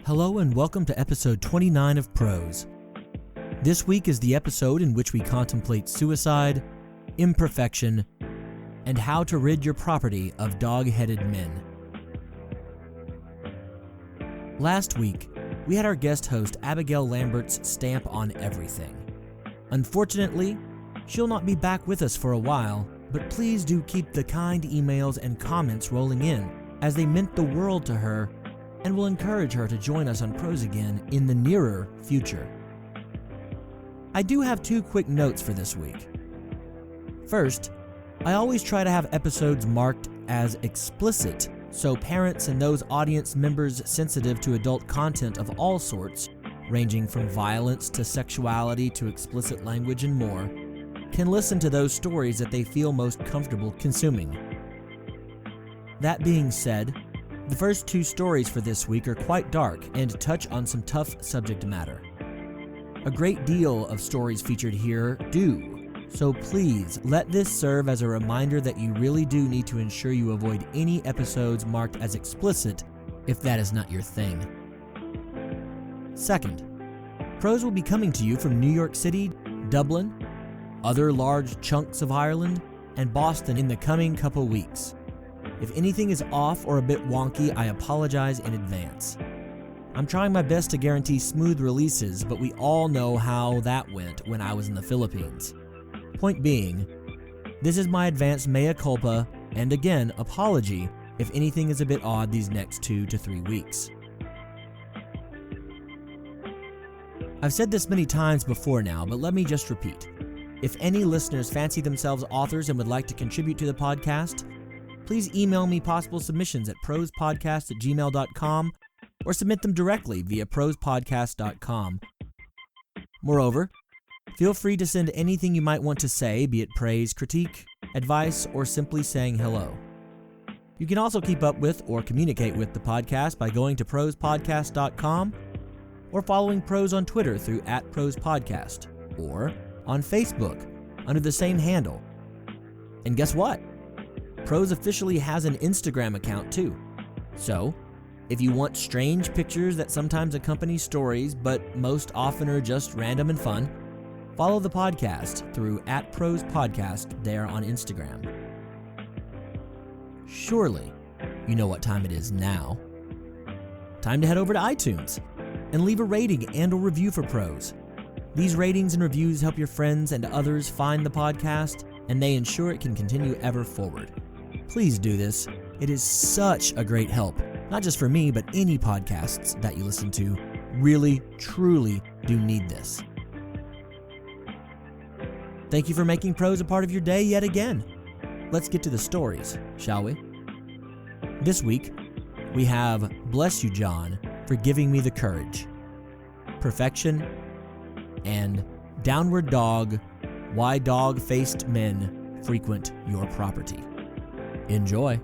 Hello and welcome to episode 29 of Prose. This week is the episode in which we contemplate suicide, imperfection, and how to rid your property of dog-headed men. Last week, we had our guest host Abigail Lambert's stamp on everything. Unfortunately, she'll not be back with us for a while, but please do keep the kind emails and comments rolling in, as they meant the world to her and will encourage her to join us on Prose again in the nearer future. I do have two quick notes for this week. First, I always try to have episodes marked as explicit, so parents and those audience members sensitive to adult content of all sorts, ranging from violence to sexuality to explicit language and more, can listen to those stories that they feel most comfortable consuming. That being said, the first two stories for this week are quite dark and touch on some tough subject matter. A great deal of stories featured here do, so please let this serve as a reminder that you really do need to ensure you avoid any episodes marked as explicit if that is not your thing. Second, Prose will be coming to you from New York City, Dublin, other large chunks of Ireland, and Boston in the coming couple weeks. If anything is off or a bit wonky, I apologize in advance. I'm trying my best to guarantee smooth releases, but we all know how that went when I was in the Philippines. Point being, this is my advanced mea culpa, and again, apology if anything is a bit odd these next 2 to 3 weeks. I've said this many times before now, but let me just repeat. If any listeners fancy themselves authors and would like to contribute to the podcast, please email me possible submissions at prosepodcast@gmail.com or submit them directly via prosepodcast.com. Moreover, feel free to send anything you might want to say, be it praise, critique, advice, or simply saying hello. You can also keep up with or communicate with the podcast by going to prosepodcast.com or following Prose on Twitter through @prosepodcast or on Facebook under the same handle. And guess what? Prose officially has an Instagram account too. So, if you want strange pictures that sometimes accompany stories but most often are just random and fun, follow the podcast through @prosepodcast there on Instagram. Surely, you know what time it is now. Time to head over to iTunes and leave a rating and a review for Prose. These ratings and reviews help your friends and others find the podcast, and they ensure it can continue ever forward. Please do this. It is such a great help, not just for me, but any podcasts that you listen to really, truly do need this. Thank you for making Prose a part of your day yet again. Let's get to the stories, shall we? This week, we have Bless You, John, for Giving Me the Courage, Perfection, and Downward Dog, Why Dog-Faced Men Frequent Your Property. Enjoy.